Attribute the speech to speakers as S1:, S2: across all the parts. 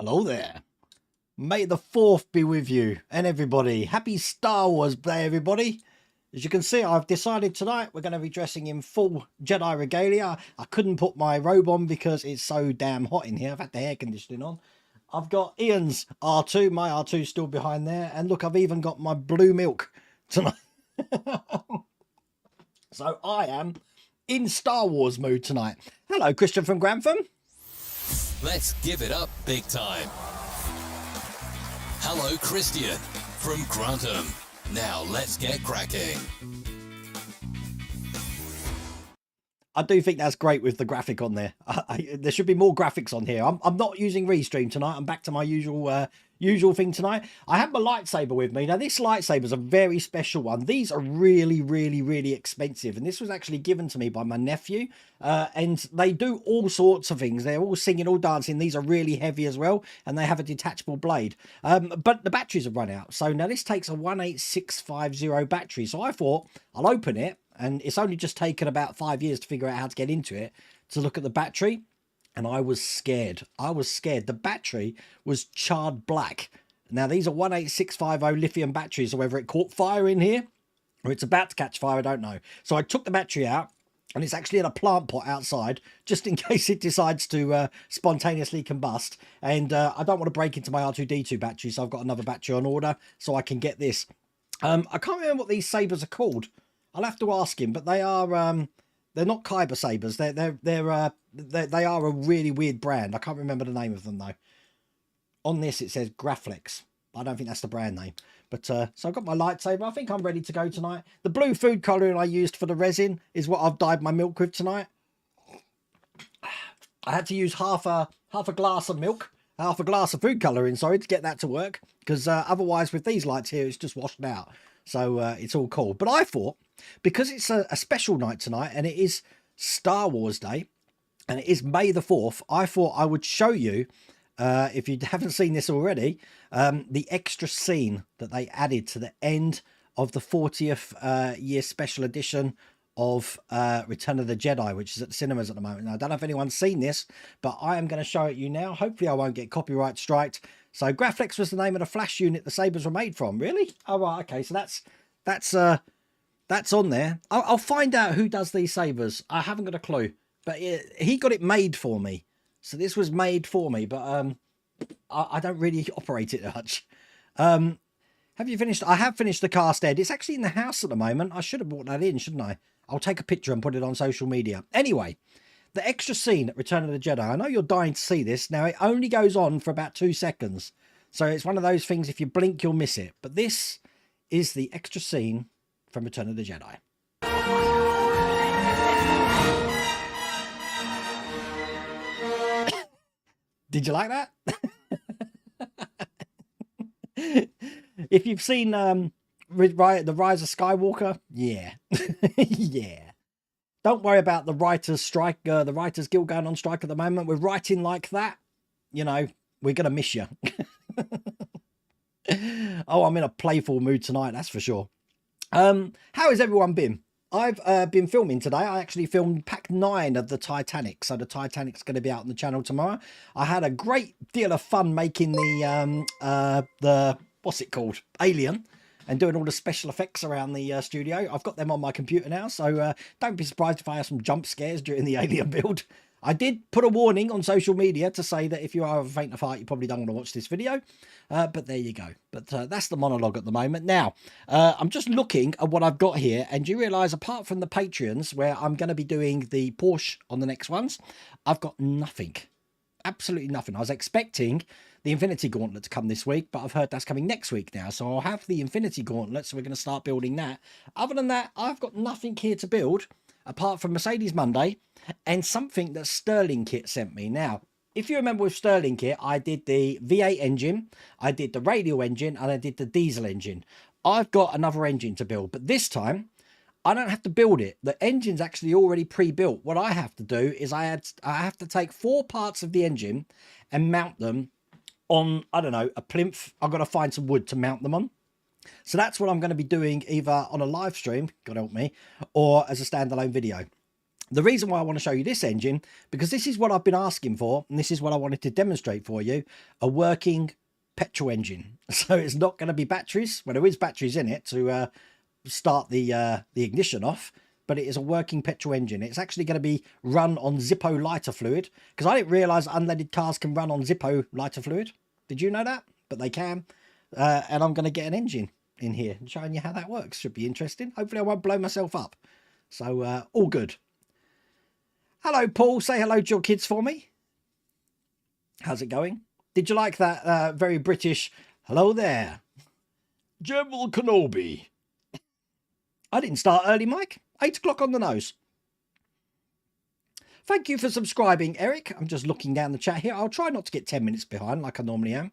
S1: Hello there. May the 4th be with you and everybody. Happy Star Wars Day, everybody. As you can see, I've decided tonight we're going to be dressing in full Jedi regalia. I couldn't put my robe on because it's so damn hot in here. I've had the air conditioning on. I've got Ian's R2. My R2's still behind there. And look, I've even got my blue milk tonight. So I am in Star Wars mood tonight. Hello, Christian from Grantham.
S2: Let's give it up big time. Hello, Christian from Grantham. Now let's get cracking.
S1: I do think that's great with the graphic on there. There should be more graphics on here. I'm not using Restream tonight. I'm back to my usual thing tonight. I have my lightsaber with me. Now, this lightsaber is a very special one. These are really, really, really expensive. And this was actually given to me by my nephew. And they do all sorts of things. They're all singing, all dancing. These are really heavy as well. And they have a detachable blade. But the batteries have run out. So now this takes a 18650 battery. So I thought I'll open it. And it's only just taken about 5 years to figure out how to get into it, to look at the battery. And I was scared. I was scared. The battery was charred black. Now, these are 18650 lithium batteries. So whether it caught fire in here or it's about to catch fire, I don't know. So I took the battery out. And it's actually in a plant pot outside, just in case it decides to spontaneously combust. And I don't want to break into my R2-D2 battery. So I've got another battery on order so I can get this. I can't remember what these sabers are called. I'll have to ask him, but they are they're not Kyber sabers. They are a really weird brand. I can't remember the name of them though. On this it says Graflex. I don't think that's the brand name. But so I've got my lightsaber. I think I'm ready to go tonight. The blue food colouring I used for the resin is what I've dyed my milk with tonight. I had to use half a glass of milk half a glass of food colouring, sorry, to get that to work, because otherwise with these lights here, it's just washed out. So it's all cool. But I thought, because it's a special night tonight, and it is Star Wars Day, and it is May the 4th, I thought I would show you, if you haven't seen this already, the extra scene that they added to the end of the 40th year special edition of Return of the Jedi, which is at the cinemas at the moment. Now, I don't know if anyone's seen this, but I am going to show it you now. Hopefully I won't get copyright striked. So Graflex was the name of the flash unit the sabers were made from. Really? Oh, right. Okay. So that's on there. I'll find out who does these sabers. I haven't got a clue, but he got it made for me. So this was made for me, but I don't really operate it much. Have you finished? I have finished the cast ed. It's actually in the house at the moment. I should have brought that in, shouldn't I? I'll take a picture and put it on social media. Anyway, the extra scene at Return of the Jedi. I know you're dying to see this. Now, it only goes on for about 2 seconds. So it's one of those things, if you blink, you'll miss it. But this is the extra scene from Return of the Jedi. Did you like that? If you've seen The Rise of Skywalker, yeah. Yeah. Don't worry about the writers' strike, the Writers Guild going on strike at the moment. We're writing like that, you know, we're going to miss you. Oh, I'm in a playful mood tonight, that's for sure. How has everyone been? I've been filming today. I actually filmed pack 9 of the Titanic. So the Titanic's going to be out on the channel tomorrow. I had a great deal of fun making the what's it called? Alien. And doing all the special effects around the studio. I've got them on my computer now, so don't be surprised if I have some jump scares during the Alien build. I did put a warning on social media to say that if you are of a faint of heart, you probably don't want to watch this video. But there you go. But that's the monologue at the moment. Now, I'm just looking at what I've got here, and you realise, apart from the Patreons, where I'm going to be doing the Porsche on the next ones, I've got nothing. Absolutely nothing. I was expecting the Infinity Gauntlet to come this week, but I've heard that's coming next week now. So I'll have the Infinity Gauntlet, so we're going to start building that. Other than that, I've got nothing here to build, apart from Mercedes Monday and something that Sterling Kit sent me. Now, if you remember with Sterling Kit, I did the V8 engine, I did the radial engine, and I did the diesel engine. I've got another engine to build, but this time, I don't have to build it. The engine's actually already pre-built. What I have to do is I have to take 4 parts of the engine and mount them on, I don't know, a plinth. I've got to find some wood to mount them on. So that's what I'm going to be doing, either on a live stream, God help me, or as a standalone video. The reason why I want to show you this engine, because this is what I've been asking for, and this is what I wanted to demonstrate for you, a working petrol engine. So it's not going to be batteries. Well, there is batteries in it to start the ignition off, but it is a working petrol engine. It's actually going to be run on Zippo lighter fluid, because I didn't realize unleaded cars can run on Zippo lighter fluid. Did you know that? But they can. And I'm going to get an engine in here and showing you how that works. Should be interesting. Hopefully I won't blow myself up. So all good. Hello, Paul. Say hello to your kids for me. How's it going? Did you like that very British hello there, General Kenobi? I didn't start early, Mike. 8 o'clock on the nose. Thank you for subscribing, Eric. I'm just looking down the chat here. I'll try not to get 10 minutes behind like I normally am.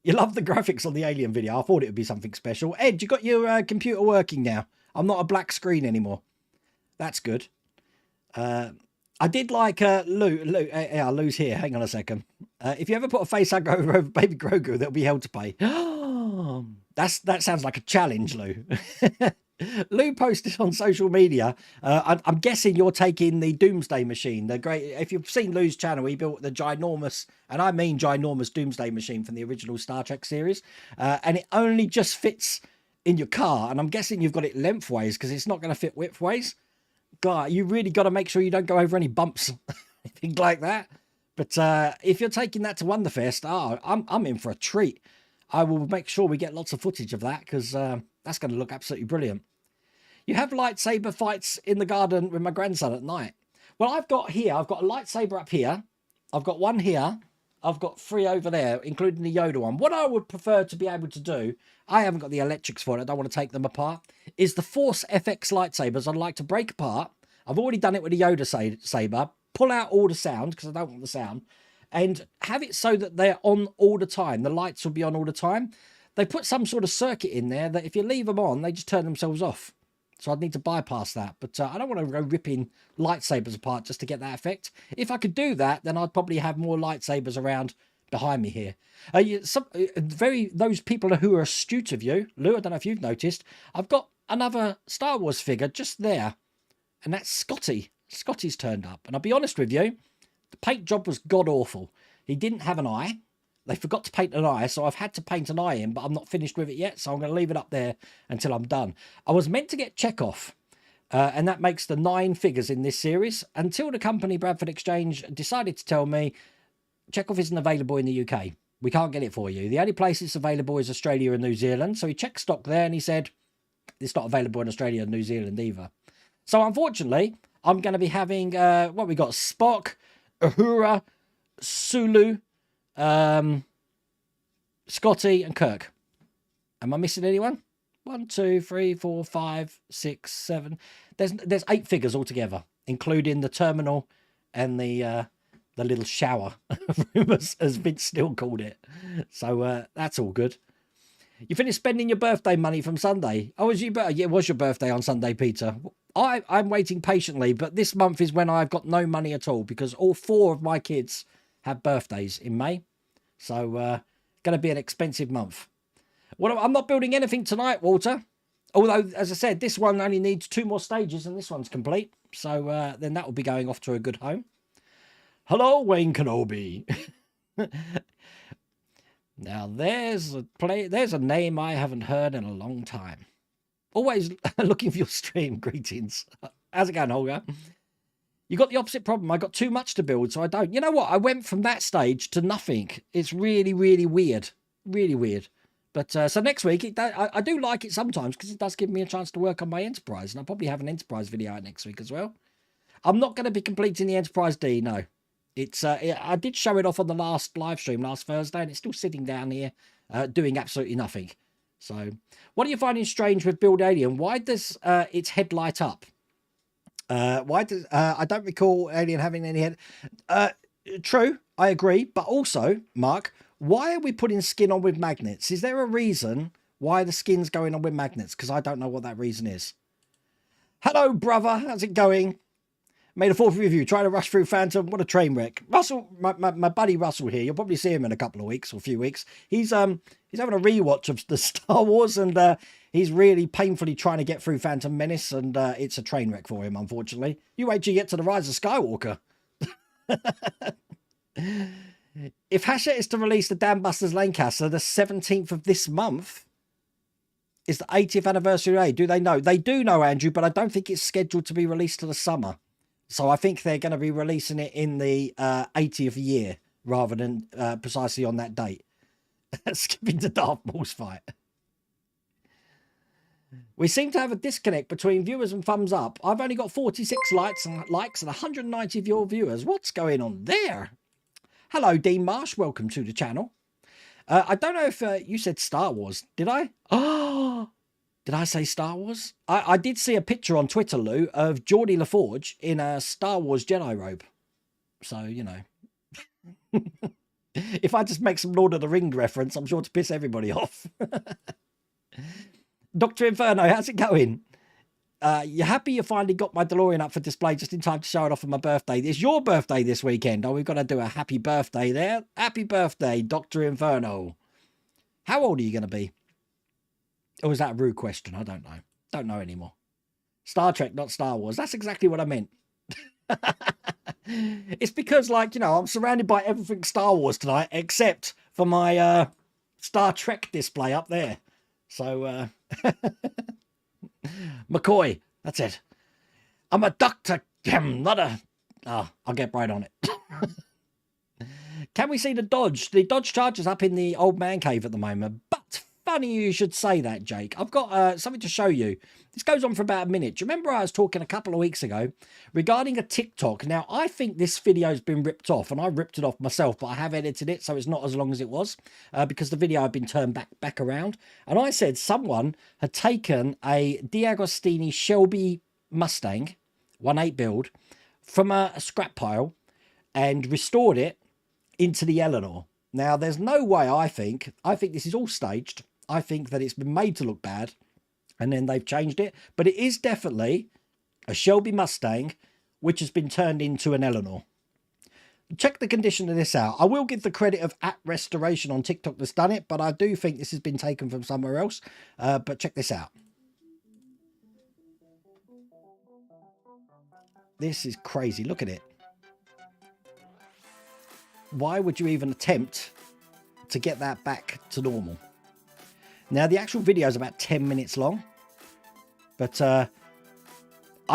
S1: You love the graphics on the Alien video. I thought it would be something special. Ed, you got your computer working now. I'm not a black screen anymore. That's good. I did like Lou. Yeah, Lou's here. Hang on a second. If you ever put a face hug over Baby Grogu, that'll be held to pay. That sounds like a challenge, Lou. Lou posted on social media. I'm guessing you're taking the Doomsday Machine. The great. If you've seen Lou's channel, he built the ginormous, and I mean ginormous, Doomsday Machine from the original Star Trek series, and it only just fits in your car. And I'm guessing you've got it lengthways because it's not going to fit widthways. God, you really got to make sure you don't go over any bumps, anything like that. But if you're taking that to Wonderfest, I'm in for a treat. I will make sure we get lots of footage of that because that's going to look absolutely brilliant. You have lightsaber fights in the garden with my grandson at night. Well, I've got a lightsaber up here. I've got one here. I've got 3 over there, including the Yoda one. What I would prefer to be able to do, I haven't got the electrics for it, I don't want to take them apart, is the Force FX lightsabers I'd like to break apart. I've already done it with the Yoda saber. Pull out all the sound, because I don't want the sound. and have it so that they're on all the time. The lights will be on all the time. They put some sort of circuit in there that if you leave them on, they just turn themselves off. So I'd need to bypass that. But I don't want to go ripping lightsabers apart just to get that effect. If I could do that, then I'd probably have more lightsabers around behind me here. Those people who are astute of you, Lou, I don't know if you've noticed, I've got another Star Wars figure just there. And that's Scotty. Scotty's turned up. And I'll be honest with you, the paint job was god-awful. He didn't have an eye. They forgot to paint an eye, so I've had to paint an eye in, but I'm not finished with it yet, so I'm going to leave it up there until I'm done. I was meant to get Chekhov, and that makes the 9 figures in this series, until the company Bradford Exchange decided to tell me Chekhov isn't available in the UK. We can't get it for you. The only place it's available is Australia and New Zealand. So he checked stock there, and he said, it's not available in Australia and New Zealand either. So unfortunately, I'm going to be having, what we got, Spock, Uhura, Sulu, Scotty and Kirk. Am I missing anyone? 1, 2, 3, 4, 5, 6, 7. There's 8 figures altogether, including the terminal and the little shower room, as Vince still called it. So that's all good. You finished spending your birthday money from Sunday. Oh, yeah, it was your birthday on Sunday, Peter. I'm waiting patiently, but this month is when I've got no money at all because all 4 of my kids have birthdays in May. So, going to be an expensive month. Well, I'm not building anything tonight, Walter. Although, as I said, this one only needs 2 more stages and this one's complete. So, then that will be going off to a good home. Hello, Wayne Kenobi. Now, there's a name I haven't heard in a long time. Always looking for your stream. Greetings. How's it going, Holger? You got the opposite problem. I got too much to build, so I don't. You know what? I went from that stage to nothing. It's really, really weird. Really weird. But so next week, I do like it sometimes because it does give me a chance to work on my Enterprise. And I'll probably have an Enterprise video out next week as well. I'm not going to be completing the Enterprise D, no. I did show it off on the last live stream last Thursday, and it's still sitting down here doing absolutely nothing. So what are you finding strange with Build Alien? Why does its head light up? I don't recall Alien having any head. True, I agree. But also, Mark, why are we putting skin on with magnets? Is there a reason why the skin's going on with magnets? Because I don't know what that reason is. Hello, brother. How's it going? Made a 4th review. Trying to rush through Phantom. What a train wreck. Russell, my buddy Russell here. You'll probably see him in a couple of weeks or a few weeks. He's having a rewatch of the Star Wars, and he's really painfully trying to get through Phantom Menace, and it's a train wreck for him, unfortunately. You wait till you get to the Rise of Skywalker. If Hachette is to release the Dan Busters Lancaster the 17th of this month, is the 80th anniversary of A. Do they know? They do know, Andrew, but I don't think it's scheduled to be released to the summer. So I think they're going to be releasing it in the 80th year rather than precisely on that date. Skipping to Darth Maul's fight. We seem to have a disconnect between viewers and thumbs up. I've only got 46 likes and 190 of your viewers. What's going on there? Hello, Dean Marsh. Welcome to the channel. I don't know if you said Star Wars. Did I? Oh, did I say Star Wars? I did see a picture on Twitter, Lou, of Geordie LaForge in a Star Wars Jedi robe. So, you know. If I just make some Lord of the Rings reference, I'm sure to piss everybody off. Dr. Inferno, how's it going? You happy you finally got my DeLorean up for display just in time to show it off on my birthday? It's your birthday this weekend. Oh, we've got to do a happy birthday there. Happy birthday, Dr. Inferno. How old are you going to be? Or is that a rude question? I don't know. Don't know anymore. Star Trek, not Star Wars. That's exactly what I meant. It's because, like, you know, I'm surrounded by everything Star Wars tonight except for my Star Trek display up there. So, McCoy, that's it. I'm a doctor, not a... Oh, I'll get right on it. Can we see the Dodge? The Dodge Charger's up in the old man cave at the moment, but funny you should say that, Jake. I've got something to show you. This goes on for about a minute. Do you remember I was talking a couple of weeks ago regarding a TikTok? Now, I think this video's been ripped off, and I ripped it off myself, but I have edited it, so it's not as long as it was, because the video had been turned back around. And I said someone had taken a D'Agostini Shelby Mustang 1.8 build from a scrap pile and restored it into the Eleanor. Now, there's no way I think this is all staged. I think that it's been made to look bad and then they've changed it. But it is definitely a Shelby Mustang, which has been turned into an Eleanor. Check the condition of this out. I will give the credit of At Restoration on TikTok that's done it, but I do think this has been taken from somewhere else. But check this out. This is crazy. Look at it. Why would you even attempt to get that back to normal? Now, the actual video is about 10 minutes long, but I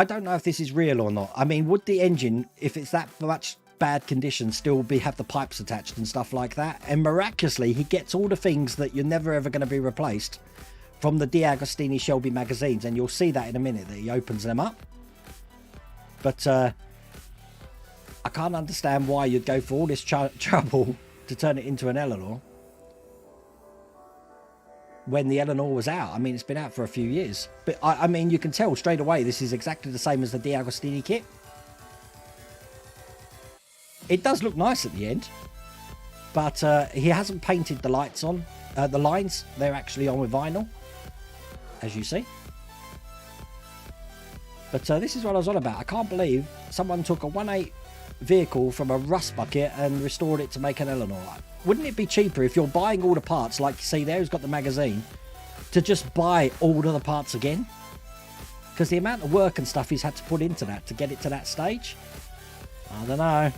S1: don't know if this is real or not. I mean, would the engine, if it's that much bad condition, still have the pipes attached and stuff like that? And miraculously, he gets all the things that you're never ever going to be replaced from the D'Agostini Shelby magazines, and you'll see that in a minute that he opens them up. But I can't understand why you'd go for all this trouble to turn it into an Eleanor when the Eleanor was out. I mean, it's been out for a few years. But I mean, you can tell straight away this is exactly the same as the D'Agostini kit. It does look nice at the end, but he hasn't painted the lights on. The lines, they're actually on with vinyl, as you see. But this is what I was on about. I can't believe someone took a 1.8 vehicle from a rust bucket and restored it to make an Eleanor. Wouldn't it be cheaper if you're buying all the parts, like you see there, who's got the magazine, to just buy all of the parts again? Because the amount of work and stuff he's had to put into that to get it to that stage, I don't know.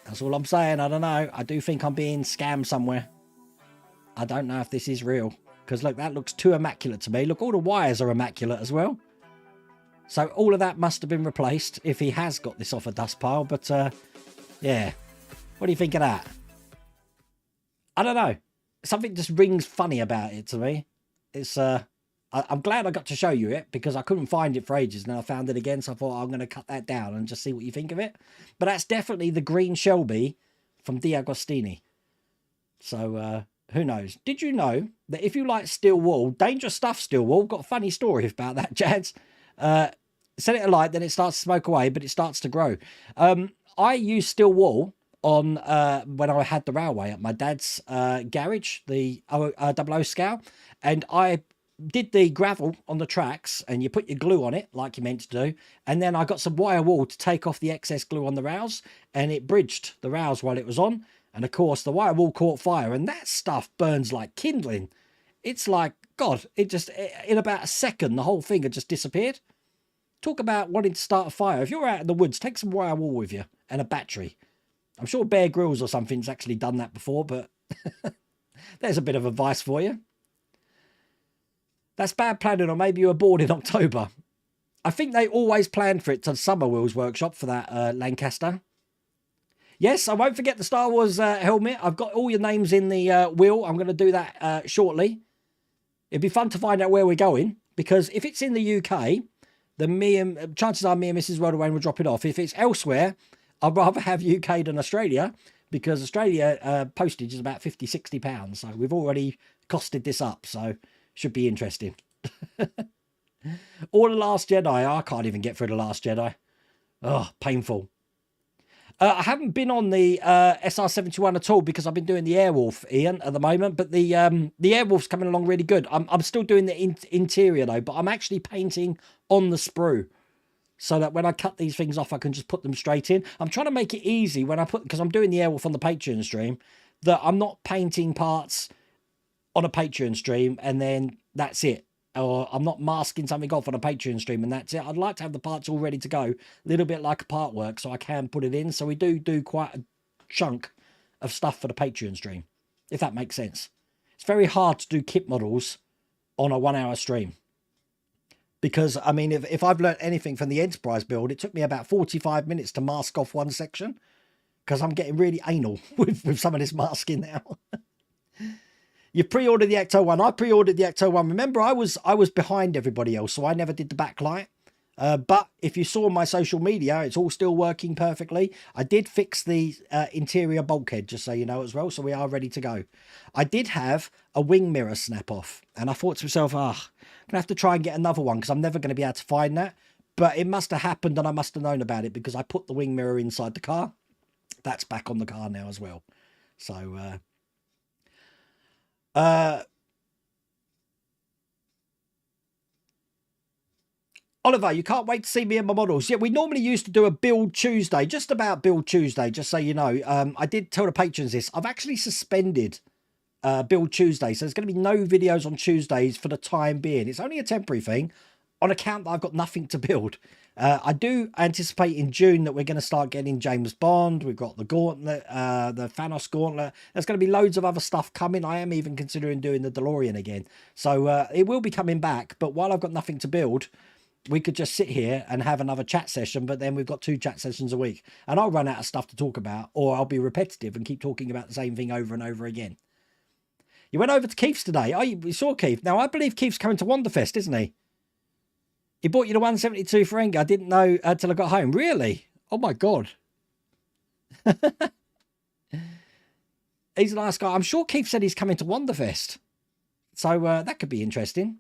S1: That's all I'm saying. I don't know. I do think I'm being scammed somewhere. I don't know if this is real. Because look, that looks too immaculate to me. Look, all the wires are immaculate as well. So all of that must have been replaced if he has got this off a dust pile. But yeah, what do you think of that? I don't know. Something just rings funny about it to me. It's I'm glad I got to show you it because I couldn't find it for ages. Now I found it again, so I thought I'm going to cut that down and just see what you think of it. But that's definitely the green Shelby from D'Agostini. So who knows? Did you know that if you like steel wool, dangerous stuff steel wool, got a funny story about that, Jads. Set it alight, then it starts to smoke away, but it starts to grow. I used steel wool on when I had the railway at my dad's garage, the 00 scale, and I did the gravel on the tracks, and you put your glue on it like you meant to do, and then I got some wire wool to take off the excess glue on the rails, and it bridged the rails while it was on, and of course the wire wool caught fire, and that stuff burns like kindling. It's like, God, it just, in about a second, the whole thing had just disappeared. Talk about wanting to start a fire. If you're out in the woods, take some wire wool with you and a battery. I'm sure Bear Grylls or something's actually done that before, but there's a bit of advice for you. That's bad planning, or maybe you were bored in October. I think they always planned for it to Summer Wheels Workshop for that Lancaster. Yes, I won't forget the Star Wars helmet. I've got all your names in the wheel. I'm going to do that shortly. It'd be fun to find out where we're going, because if it's in the UK, then chances are me and Mrs. Rodawayne will drop it off. If it's elsewhere, I'd rather have UK than Australia, because Australia postage is about £50–60. So we've already costed this up, so should be interesting. Or The Last Jedi. I can't even get through The Last Jedi. Oh, painful. I haven't been on the SR71 at all because I've been doing the Airwolf, Ian, at the moment. But the Airwolf's coming along really good. I'm still doing the interior though, but I'm actually painting on the sprue, so that when I cut these things off, I can just put them straight in. I'm trying to make it easy when I put, because I'm doing the Airwolf on the Patreon stream, that I'm not painting parts on a Patreon stream and then that's it. Or I'm not masking something off on a Patreon stream and that's it. I'd like to have the parts all ready to go, a little bit like a part work, so I can put it in. So we do quite a chunk of stuff for the Patreon stream, if that makes sense. It's very hard to do kit models on a 1 hour stream. Because, I mean, if I've learnt anything from the Enterprise build, it took me about 45 minutes to mask off one section, because I'm getting really anal with some of this masking now. You pre-ordered the Ecto 1. I pre-ordered the Ecto 1. Remember, I was behind everybody else, so I never did the backlight. But if you saw my social media, it's all still working perfectly. I did fix the interior bulkhead, just so you know, as well, so we are ready to go. I did have a wing mirror snap off, and I thought to myself, I'm going to have to try and get another one, because I'm never going to be able to find that. But it must have happened, and I must have known about it, because I put the wing mirror inside the car. That's back on the car now as well. So, Oliver, you can't wait to see me and my models. Yeah, we normally used to do a Build Tuesday, just about Build Tuesday, just so you know. I did tell the patrons this. I've actually suspended Build Tuesday, so there's going to be no videos on Tuesdays for the time being. It's only a temporary thing on account that I've got nothing to build. I do anticipate in June that we're going to start getting James Bond. We've got the Gauntlet, the Thanos Gauntlet. There's going to be loads of other stuff coming. I am even considering doing the DeLorean again. So it will be coming back. But while I've got nothing to build, we could just sit here and have another chat session. But then we've got 2 chat sessions a week. And I'll run out of stuff to talk about, or I'll be repetitive and keep talking about the same thing over and over again. You went over to Keith's today. Oh, you saw Keith. Now, I believe Keith's coming to Wanderfest, isn't he? He bought you the 172 Ferengi. I didn't know until I got home. Really? Oh, my God. He's a nice guy. I'm sure Keith said he's coming to Wanderfest. So that could be interesting.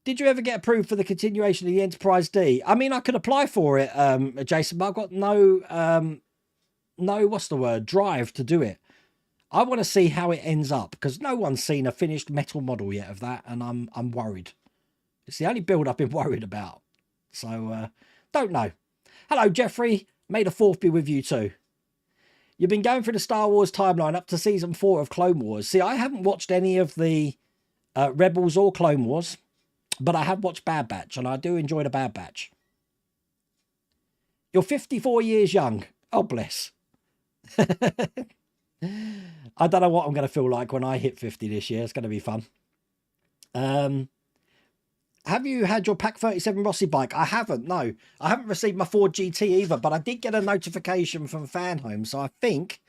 S1: Did you ever get approved for the continuation of the Enterprise D? I mean, I could apply for it, Jason, but I've got no, what's the word, drive to do it. I want to see how it ends up, because no one's seen a finished metal model yet of that, and I'm worried. It's the only build I've been worried about. So, don't know. Hello, Jeffrey. May the 4th be with you too. You've been going through the Star Wars timeline up to season 4 of Clone Wars. See, I haven't watched any of the Rebels or Clone Wars, but I have watched Bad Batch, and I do enjoy the Bad Batch. You're 54 years young. Oh, bless. I don't know what I'm going to feel like when I hit 50 this year. It's going to be fun. Have you had your Pack 37 Rossi bike? I haven't, no. I haven't received my Ford GT either, but I did get a notification from Fanhome, so I think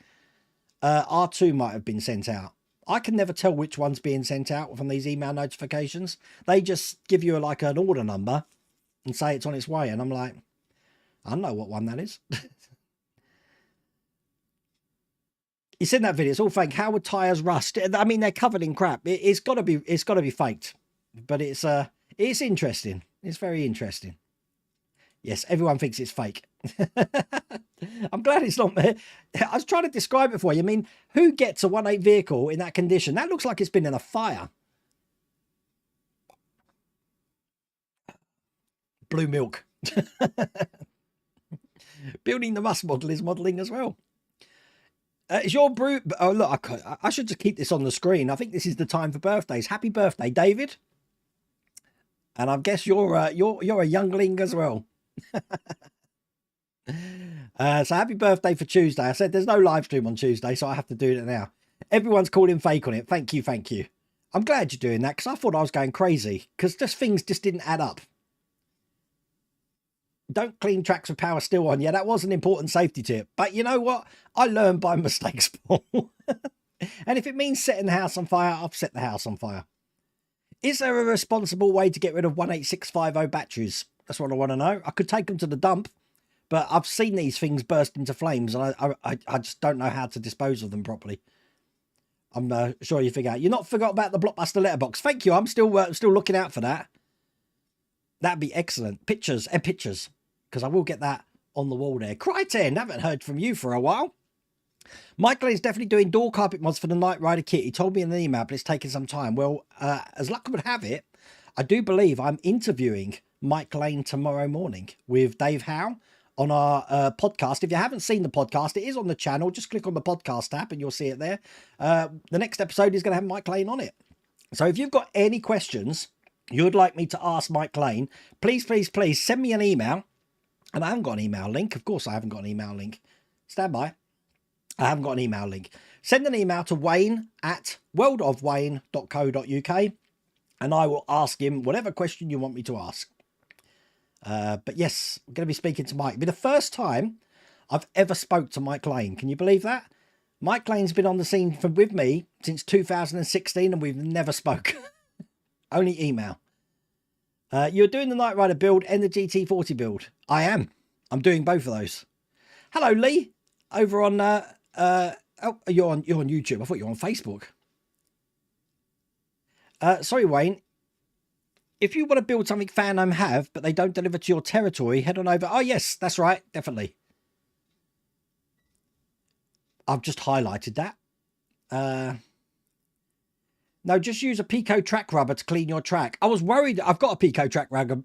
S1: R2 might have been sent out. I can never tell which one's being sent out from these email notifications. They just give you like an order number and say it's on its way, and I'm like, I don't know what one that is. You seen that video? It's all fake. How would tires rust? I mean, they're covered in crap. It's got to be faked, but it's interesting. It's very interesting. Yes, everyone thinks it's fake. I'm glad it's not me. I was trying to describe it for you. I mean, who gets a 1.8 vehicle in that condition? That looks like it's been in a fire. Blue milk. Building the Must model is modelling as well. Is your brew... Oh, look, I should just keep this on the screen. I think this is the time for birthdays. Happy birthday, David. And I guess you're a youngling as well. So happy birthday for Tuesday. I said there's no live stream on Tuesday, so I have to do it now. Everyone's calling fake on it. Thank you, thank you. I'm glad you're doing that, because I thought I was going crazy, because things just didn't add up. Don't clean tracks with power still on. Yeah, that was an important safety tip. But you know what? I learned by mistakes, Paul. And if it means setting the house on fire, I'll set the house on fire. Is there a responsible way to get rid of 18650 batteries? That's what I want to know. I could take them to the dump, but I've seen these things burst into flames, and I just don't know how to dispose of them properly. I'm sure you figure out. You're not forgot about the Blockbuster letterbox. Thank you. I'm still looking out for that. That'd be excellent. Pictures and pictures, because I will get that on the wall there. Cry10, haven't heard from you for a while. Michael is definitely doing door carpet mods for the Knight Rider kit. He told me in an email, but it's taking some time. Well, as luck would have it, I do believe I'm interviewing Mike Lane tomorrow morning with Dave Howe on our podcast. If you haven't seen the podcast, it is on the channel. Just click on the podcast tab and you'll see it there. The next episode is going to have Mike Lane on it. So if you've got any questions you'd like me to ask Mike Lane, please send me an email. And I haven't got an email link. Of course I haven't got an email link. Stand by. I haven't got an email link. Send an email to wayne@worldofwayne.co.uk and I will ask him whatever question you want me to ask. But yes, I'm going to be speaking to Mike. It'll be the first time I've ever spoke to Mike Lane. Can you believe that? Mike Lane's been on the scene with me since 2016 and we've never spoke. Only email. You're doing the Knight Rider build and the GT40 build. I am. I'm doing both of those. Hello, Lee. Over on... oh, you're on YouTube. I thought you were on Facebook. Sorry, Wayne. If you want to build something Fanhome have, but they don't deliver to your territory, head on over. Oh, yes, that's right. Definitely. I've just highlighted that. No, just use a Pico track rubber to clean your track. I was worried. I've got a Pico track rubber,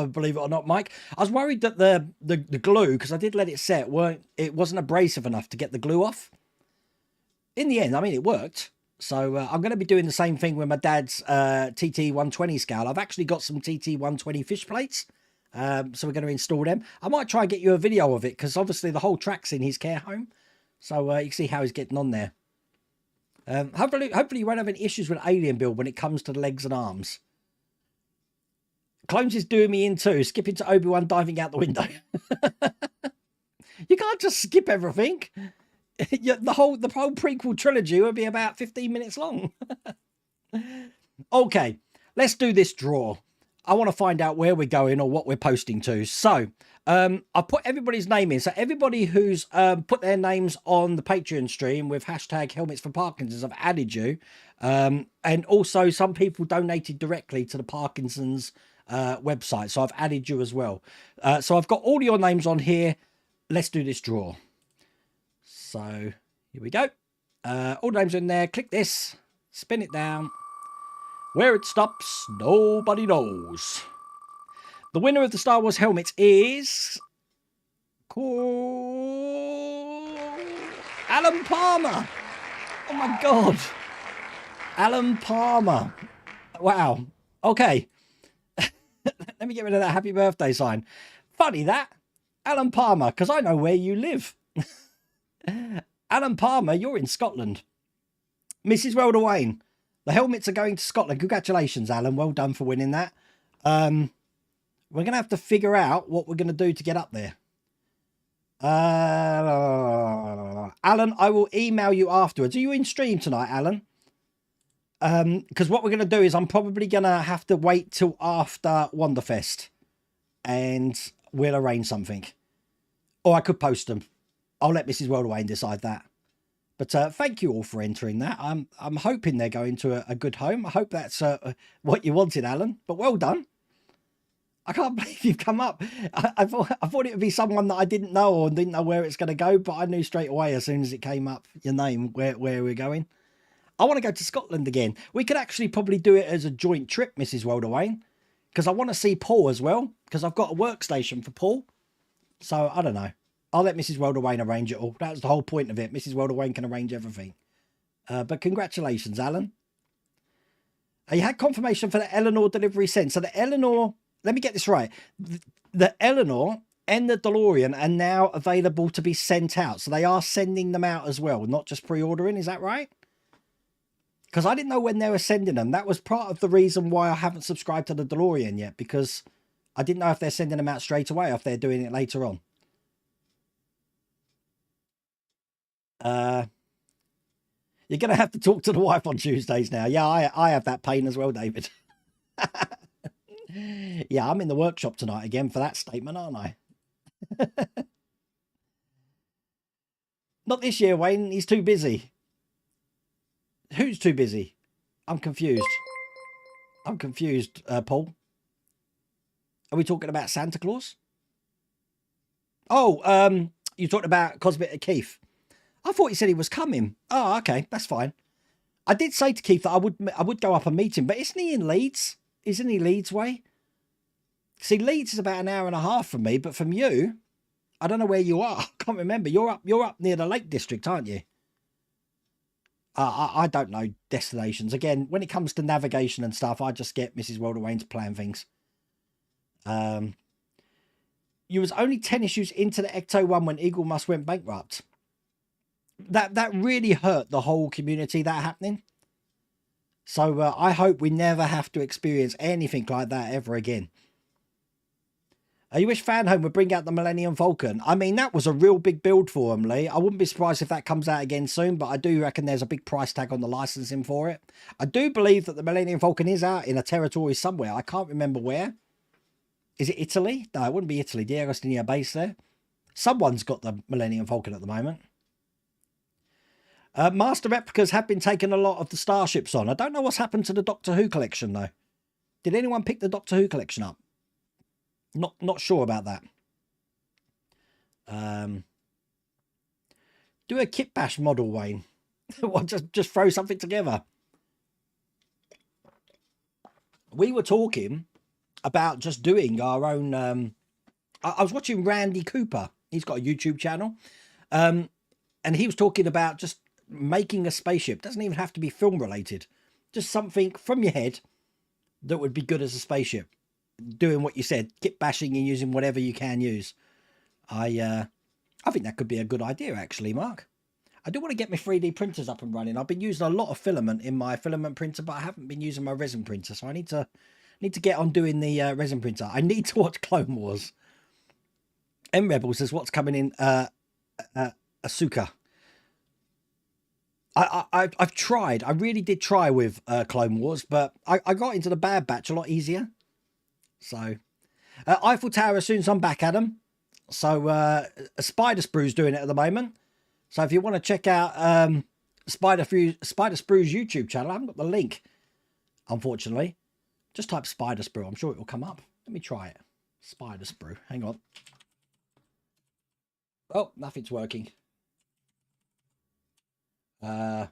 S1: believe it or not, Mike. I was worried that the glue, because I did let it set, it wasn't abrasive enough to get the glue off. In the end, I mean, it worked. So I'm going to be doing the same thing with my dad's TT 120 scale. I've actually got some TT 120 fish plates. So we're going to install them. I might try and get you a video of it, because obviously the whole track's in his care home. So you can see how he's getting on there. Hopefully you won't have any issues with Alien Build when it comes to the legs and arms. Clones is doing me in too, skipping to Obi-Wan diving out the window. You can't just skip everything. The whole prequel trilogy would be about 15 minutes long. Okay, let's do this draw. I want to find out where we're going or what we're posting to. So I'll put everybody's name in. So everybody who's put their names on the Patreon stream with hashtag helmets for Parkinson's, I've added you. And also some people donated directly to the Parkinson's website. So I've added you as well. So I've got all your names on here. Let's do this draw. So here we go. All names in there. Click this. Spin it down. Where it stops, nobody knows. The winner of the Star Wars helmets is Alan Palmer. Oh my God. Alan Palmer. Wow. Okay. Let me get rid of that happy birthday sign. Funny that. Alan Palmer, because I know where you live. Alan Palmer, you're in Scotland. Mrs. Welder Wayne. The helmets are going to Scotland. Congratulations, Alan. Well done for winning that. We're going to have to figure out what we're going to do to get up there. Alan, I will email you afterwards. Are you in stream tonight, Alan? Because what we're going to do is I'm probably going to have to wait till after Wanderfest. And we'll arrange something. Or I could post them. I'll let Mrs. Welder Wayne decide that. But thank you all for entering that. I'm hoping they're going to a good home. I hope that's what you wanted, Alan. But well done. I can't believe you've come up. I thought it would be someone that I didn't know or didn't know where it's going to go. But I knew straight away as soon as it came up, your name, where we're going. I want to go to Scotland again. We could actually probably do it as a joint trip, Mrs. Welder Wayne. Because I want to see Paul as well. Because I've got a workstation for Paul. So I don't know. I'll let Mrs. Welder Wayne arrange it all. That's the whole point of it. Mrs. Welder Wayne can arrange everything. But congratulations, Alan. You had confirmation for the Eleanor delivery sent. So the Eleanor, let me get this right. The Eleanor and the DeLorean are now available to be sent out. So they are sending them out as well, not just pre-ordering. Is that right? Because I didn't know when they were sending them. That was part of the reason why I haven't subscribed to the DeLorean yet. Because I didn't know if they're sending them out straight away or if they're doing it later on. You're going to have to talk to the wife on Tuesdays now. Yeah, I have that pain as well, David. Yeah, I'm in the workshop tonight again for that statement, aren't I? Not this year, Wayne. He's too busy. Who's too busy? I'm confused. I'm confused, Paul. Are we talking about Santa Claus? Oh, you talked about Cosmic Keith. I thought he said he was coming. Oh, okay, that's fine. I did say to Keith that I would go up and meet him, but isn't he in Leeds? Isn't he Leeds way? See, Leeds is about an hour and a half from me, but from you, I don't know where you are. I can't remember. You're up near the Lake District, aren't you? I don't know destinations. Again, when it comes to navigation and stuff, I just get Mrs. Welder Wayne to plan things. You was only 10 issues into the Ecto 1 when Eagle Must went bankrupt. That really hurt the whole community, that happening. So I hope we never have to experience anything like that ever again. You wish Fanhome would bring out the Millennium Falcon. I mean, that was a real big build for them, Lee. I wouldn't be surprised if that comes out again soon, but I do reckon there's a big price tag on the licensing for it. I do believe that the Millennium Falcon is out in a territory somewhere. I can't remember where. Is it Italy? No, it wouldn't be Italy. Diego still near base there. Someone's got the Millennium Falcon at the moment. Master replicas have been taking a lot of the starships on. I don't know what's happened to the Doctor Who collection, though. Did anyone pick the Doctor Who collection up? Not sure about that. Do a kit bash model, Wayne. Or just throw something together. We were talking about just doing our own. I was watching Randy Cooper. He's got a YouTube channel, and he was talking about just making a spaceship. Doesn't even have to be film related. Just something from your head that would be good as a spaceship. Doing what you said, kit bashing and using whatever you can use. I think that could be a good idea, actually, Mark. I do want to get my 3D printers up and running. I've been using a lot of filament in my filament printer, but I haven't been using my resin printer, so I need to get on doing the resin printer. I need to watch Clone Wars. M Rebel says, what's coming in Asuka? I've tried. I really did try with Clone Wars, but I got into the Bad Batch a lot easier. So Eiffel Tower as soon as I'm back, Adam. So Spider Sprue's doing it at the moment. So if you want to check out Spider Sprue's YouTube channel, I haven't got the link, unfortunately. Just type Spider Sprue. I'm sure it will come up. Let me try it. Spider Sprue. Hang on. Oh, nothing's working. I'm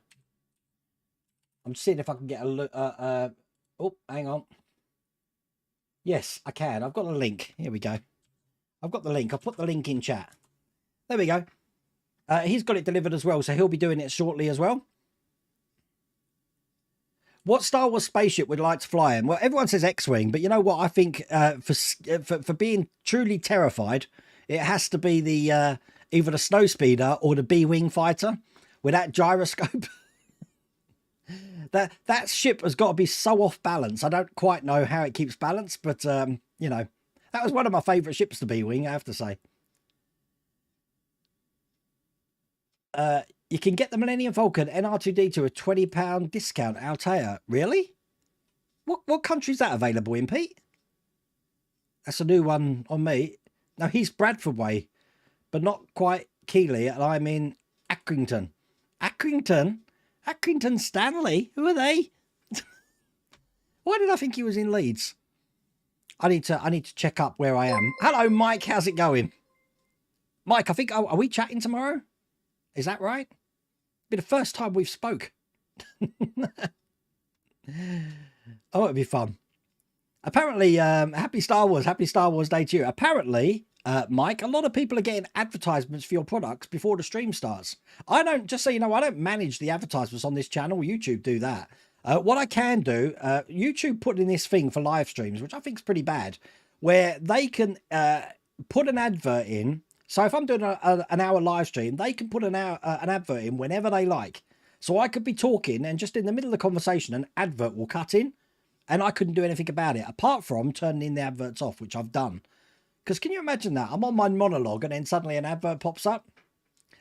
S1: seeing if I can get a look. Oh, hang on. Yes, I can. I've got a link. Here we go. I've got the link. I'll put the link in chat. There we go. He's got it delivered as well, so he'll be doing it shortly as well. What Star Wars spaceship would you like to fly in? Well, everyone says X-Wing, but you know what? I think for being truly terrified, it has to be the either the Snowspeeder or the B-Wing fighter with that gyroscope. that ship has got to be so off balance. I don't quite know how it keeps balance, but you know, that was one of my favourite ships, the B-Wing, I have to say. You can get the Millennium Falcon NR2D2 a £20 discount, Altea. Really? What country is that available in, Pete? That's a new one on me. Now, he's Bradford way, but not quite Keighley, and I'm in Accrington. Accrington? Accrington Stanley? Who are they? Why did I think he was in Leeds? I need to check up where I am. Hello, Mike. How's it going? Mike, I think, are we chatting tomorrow? Is that right? Be the first time we've spoke. Oh, it'd be fun. Apparently, happy Star Wars Day to you. Apparently, Mike, a lot of people are getting advertisements for your products before the stream starts. I don't, just so you know, I don't manage the advertisements on this channel. YouTube do that. What I can do, YouTube put in this thing for live streams, which I think is pretty bad, where they can put an advert in. So if I'm doing an hour live stream, they can put an advert in whenever they like. So I could be talking and just in the middle of the conversation, an advert will cut in and I couldn't do anything about it apart from turning in the adverts off, which I've done. Because can you imagine that? I'm on my monologue and then suddenly an advert pops up.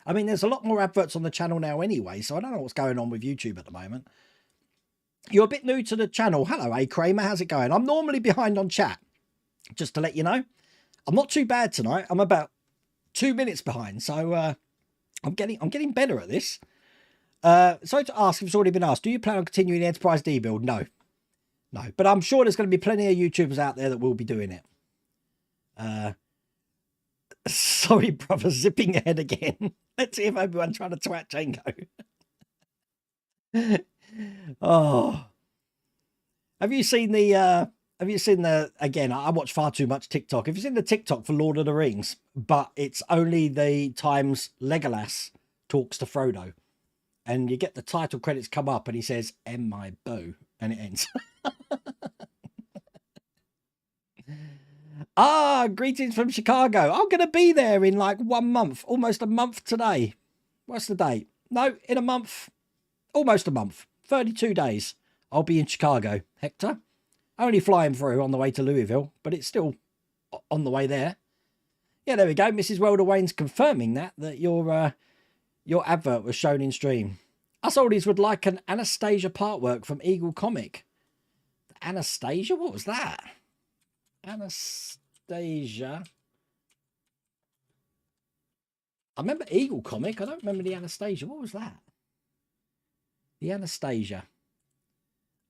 S1: I mean, there's a lot more adverts on the channel now anyway, so I don't know what's going on with YouTube at the moment. You're a bit new to the channel. Hello, A. Kramer. How's it going? I'm normally behind on chat, just to let you know. I'm not too bad tonight. I'm about 2 minutes behind, so I'm getting better at this. Sorry to ask if it's already been asked. Do you plan on continuing the Enterprise D build? No, but I'm sure there's going to be plenty of YouTubers out there that will be doing it. Sorry, brother, zipping ahead again. Let's see if everyone's trying to twat Jango. Oh, have you seen the? Again, I watch far too much TikTok. Have you seen the TikTok for Lord of the Rings? But it's only the times Legolas talks to Frodo. And you get the title credits come up and he says, "M my bow," and it ends. Greetings from Chicago. I'm going to be there in like 1 month, almost a month today. What's the date? No, in a month, almost a month, 32 days. I'll be in Chicago. Hector? Only flying through on the way to Louisville, but it's still on the way there. Yeah, there we go. Mrs. Welder Wayne's confirming that your advert was shown in stream. Us oldies would like an Anastasia partwork from Eagle Comic. Anastasia? What was that? Anastasia. I remember Eagle Comic. I don't remember the Anastasia. What was that? The Anastasia.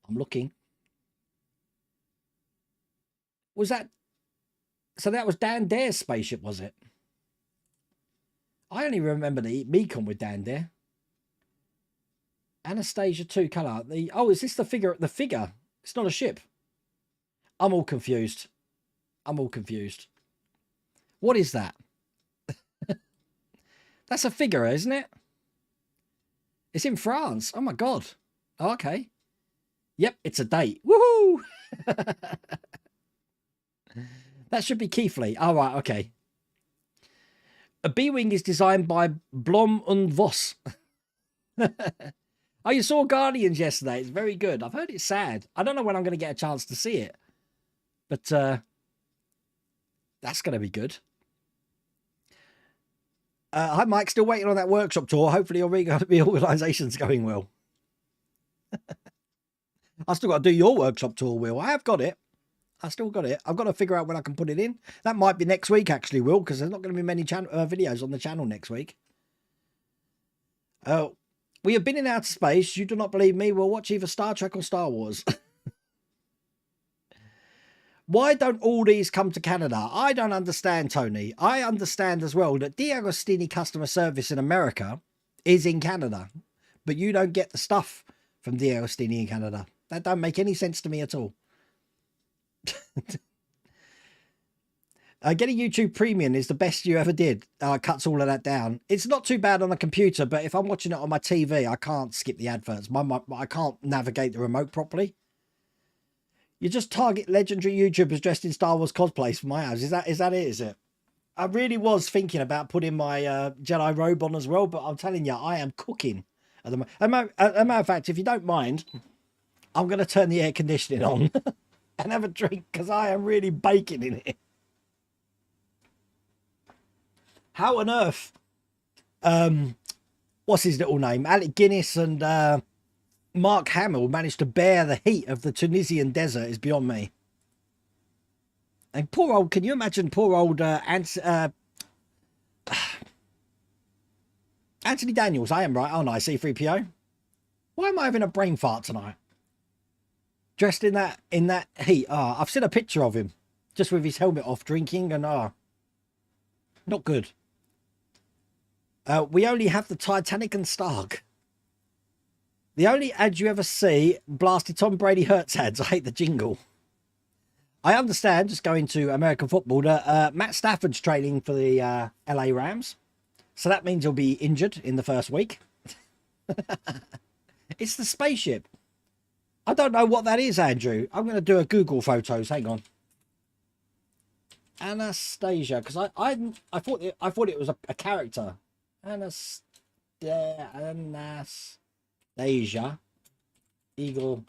S1: I'm looking. Was that... So that was Dan Dare's spaceship, was it? I only remember the Mekon with Dan there. Anastasia 2 colour. Oh, is this the figure? The figure. It's not a ship. I'm all confused. I'm all confused. What is that? That's a figure, isn't it? It's in France. Oh my god. Oh, okay. Yep, it's a date. Woohoo! That should be Keithley. Oh, right, okay. A B-Wing is designed by Blom und Voss. Oh, you saw Guardians yesterday. It's very good. I've heard it's sad. I don't know when I'm going to get a chance to see it. But that's going to be good. Hi, Mike. Still waiting on that workshop tour. Hopefully your reorganisation's going well. I still got to do your workshop tour, Will. I have got it. I still got it. I've got to figure out when I can put it in. That might be next week, actually, Will, because there's not going to be many videos on the channel next week. Oh, we have been in outer space. You do not believe me? We'll watch either Star Trek or Star Wars. Why don't all these come to Canada? I don't understand, Tony. I understand as well that D'Agostini customer service in America is in Canada, but you don't get the stuff from D'Agostini in Canada. That don't make any sense to me at all. Getting YouTube Premium is the best you ever did. Cuts all of that down. It's not too bad on a computer, but if I'm watching it on my TV, I can't skip the adverts. I can't navigate the remote properly. You just target legendary YouTubers dressed in Star Wars cosplays for my house. Is that it? Is it? I really was thinking about putting my Jedi robe on as well, but I'm telling you, I am cooking at the moment. As a matter of fact, if you don't mind, I'm going to turn the air conditioning on and have a drink because I am really baking in it. How on earth, what's his little name? Alec Guinness and Mark Hamill managed to bear the heat of the Tunisian desert is beyond me. And poor old, can you imagine poor old Anthony Daniels? I am right, aren't I, C-3PO? Why am I having a brain fart tonight? Dressed in that heat. I've seen a picture of him just with his helmet off drinking and not good. We only have the Titanic and Stark. The only ad you ever see blasted Tom Brady hurts ads. I hate the jingle. I understand, just going to American football, that Matt Stafford's training for the LA Rams. So that means he'll be injured in the first week. It's the spaceship. I don't know what that is, Andrew. I'm going to do a Google photos. Hang on. Anastasia, because I thought it was a character. Anastasia Eagle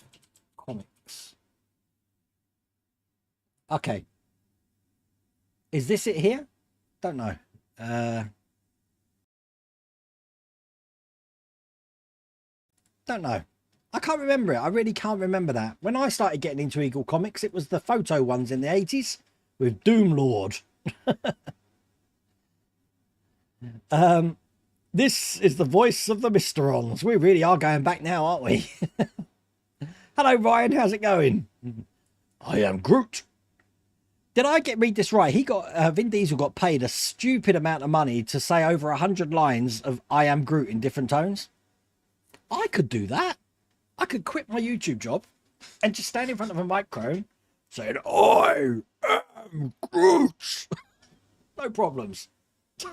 S1: Comics. Okay. Is this it here? Don't know. Don't know. I can't remember it. I really can't remember that. When I started getting into Eagle Comics, it was the photo ones in the 80s with Doom Lord. This is the voice of the Mysterons. We really are going back now, aren't we? Hello, Ryan. How's it going? I am Groot. Did I read this right? Vin Diesel got paid a stupid amount of money to say over 100 lines of I am Groot in different tones. I could do that. I could quit my YouTube job and just stand in front of a microphone saying, I am Groot. No problems. £1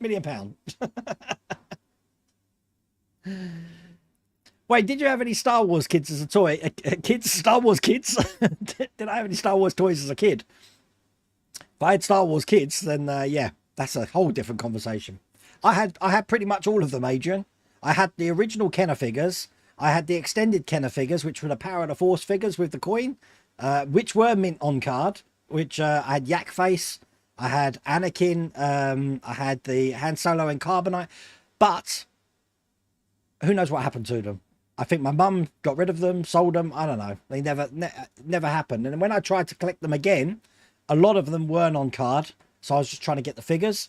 S1: million. Wait, did you have any Star Wars kids as a toy? Star Wars kids? Did I have any Star Wars toys as a kid? If I had Star Wars kids, then yeah, that's a whole different conversation. I had pretty much all of them, Adrian. I had the original Kenner figures. I had the extended Kenner figures, which were the Power of the Force figures with the coin, which were mint on card, which I had Yak Face. I had Anakin. I had the Han Solo and Carbonite. But who knows what happened to them? I think my mum got rid of them, sold them. I don't know. They never happened. And when I tried to collect them again, a lot of them weren't on card. So I was just trying to get the figures.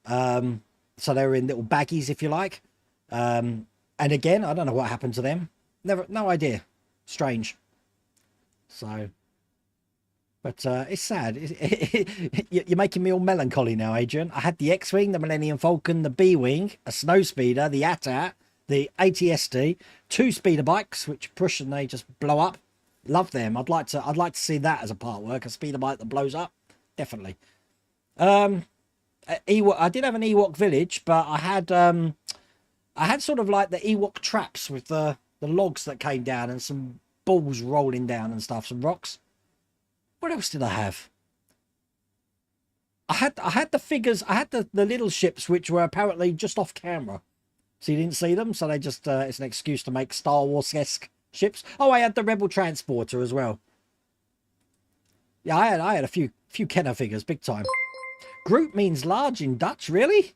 S1: So they were in little baggies, if you like. And again, I don't know what happened to them. No idea. Strange. So But it's sad. You're making me all melancholy now, Adrian. I had the X-Wing, the Millennium Falcon, the B-Wing, a Snow Speeder, the AT-AT, the ATST, two speeder bikes, which push and they just blow up. Love them. I'd like to see that as a part work, a speeder bike that blows up. Definitely. Ewok, I did have an Ewok village, but I had sort of like the Ewok traps with the logs that came down and some balls rolling down and stuff, some rocks. What else did I have? I had the figures. I had the little ships which were apparently just off camera, so you didn't see them. So they just it's an excuse to make Star Wars-esque ships. Oh, I had the Rebel transporter as well. Yeah, I had a few Kenner figures, big time. Groot means large in Dutch, really?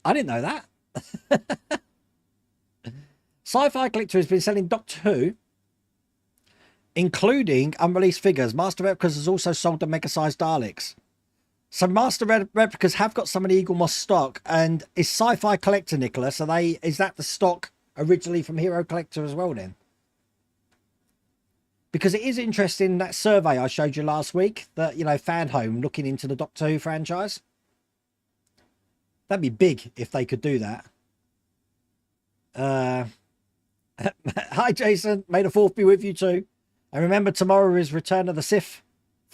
S1: I didn't know that. Sci-Fi Collector has been selling Doctor Who, including unreleased figures. Master Replicas has also sold the mega-sized Daleks. So Master Replicas have got some of the Eagle Moss stock. And is Sci-Fi Collector, Nicholas, is that the stock originally from Hero Collector as well then? Because it is interesting, that survey I showed you last week, that, you know, Fan Home looking into the Doctor Who franchise. That'd be big if they could do that. Hi, Jason. May the 4th be with you too. And remember, tomorrow is Return of the Sith.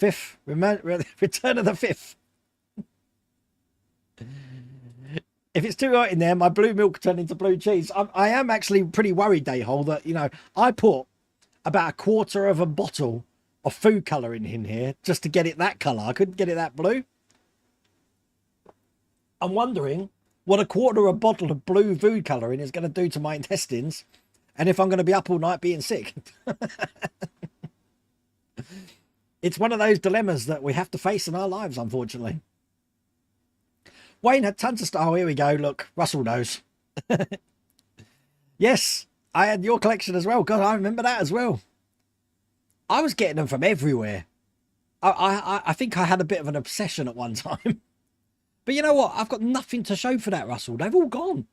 S1: Return of the 5th. If it's too hot in there, my blue milk turned into blue cheese. I am actually pretty worried, Dayhole, that, you know, I put about a quarter of a bottle of food colouring in here just to get it that colour. I couldn't get it that blue. I'm wondering what a quarter of a bottle of blue food colouring is going to do to my intestines, and if I'm going to be up all night being sick. It's one of those dilemmas that we have to face in our lives, unfortunately. Wayne had tons of stuff. Oh, here we go. Look, Russell knows. Yes, I had your collection as well. God, I remember that as well. I was getting them from everywhere. I think I had a bit of an obsession at one time. But you know what? I've got nothing to show for that, Russell. They've all gone.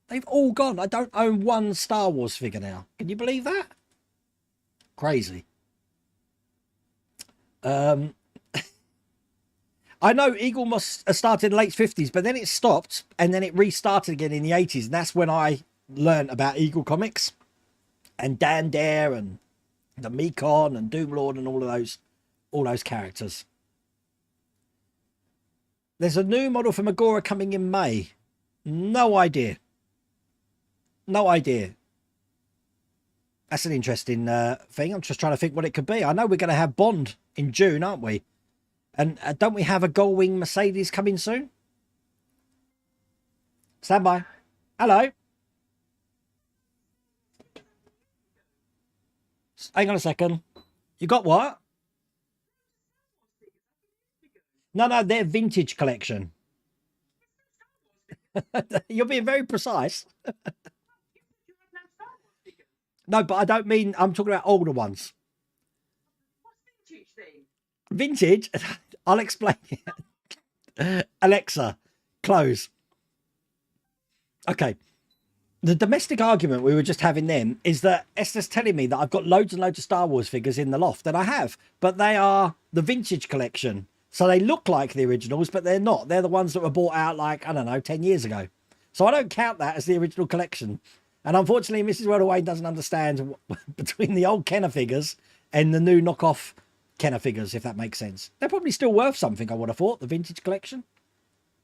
S1: They've all gone. I don't own one Star Wars figure now. Can you believe that? Crazy. I know Eagle Moss started in the late 50s, but then it stopped and then it restarted again in the 80s. And that's when I learned about Eagle Comics and Dan Dare and the Mekon and Doomlord and all those characters. There's a new model from Agora coming in May. No idea. No idea. That's an interesting thing. I'm just trying to think what it could be. I know we're going to have Bond in June, aren't we? And don't we have a Gullwing Mercedes coming soon? Stand by. Hello. Hang on a second. You got what? No, they're vintage collection. You're being very precise. No, but I don't mean, I'm talking about older ones. Vintage? I'll explain it. Alexa, close. Okay. The domestic argument we were just having then is that Esther's telling me that I've got loads and loads of Star Wars figures in the loft, and I have, but they are the vintage collection. So they look like the originals, but they're not. They're the ones that were bought out like, I don't know, 10 years ago. So I don't count that as the original collection. And unfortunately, Mrs. Rodaway doesn't understand between the old Kenner figures and the new knockoff Kenner figures, if that makes sense. They're probably still worth something, I would have thought, the vintage collection.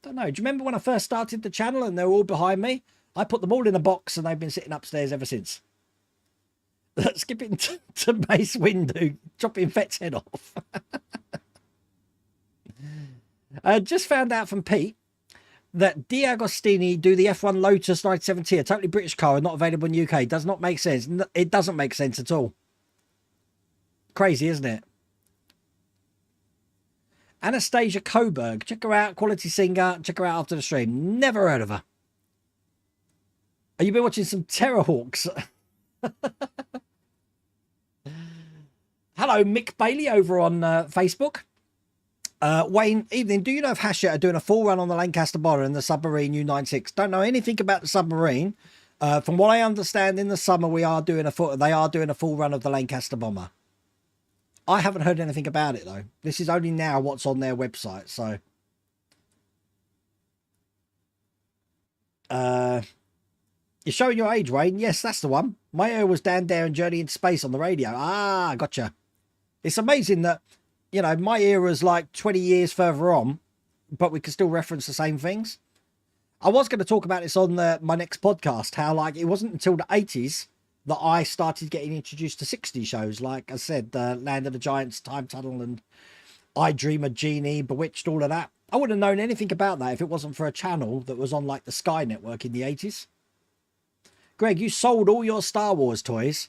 S1: Don't know. Do you remember when I first started the channel and they were all behind me? I put them all in a box and they've been sitting upstairs ever since. Skipping to Mace Windu, chopping Fett's head off. I just found out from Pete that D'Agostini do the F1 Lotus 970, a totally British car and not available in the UK. Does not make sense. It doesn't make sense at all. Crazy, isn't it? Anastasia Coburg. Check her out. Quality singer. Check her out after the stream. Never heard of her. Have you been watching some Terrorhawks? Hello, Mick Bailey over on Facebook. Wayne, evening. Do you know if Hachette are doing a full run on the Lancaster Bomber and the Submarine U-96? Don't know anything about the Submarine. From what I understand, in the summer they are doing a full run of the Lancaster Bomber. I haven't heard anything about it though. This is only now what's on their website. So, you're showing your age, Wayne. Yes, that's the one. My era was Dan Dare and Journey into Space on the radio. Ah, gotcha. It's amazing that, you know, my era is like 20 years further on, but we can still reference the same things. I was going to talk about this on my next podcast, how like it wasn't until the 80s that I started getting introduced to 60s shows. Like I said, Land of the Giants, Time Tunnel, and I Dream of Jeannie, Bewitched, all of that. I wouldn't have known anything about that if it wasn't for a channel that was on like the Sky Network in the 80s. Greg, you sold all your Star Wars toys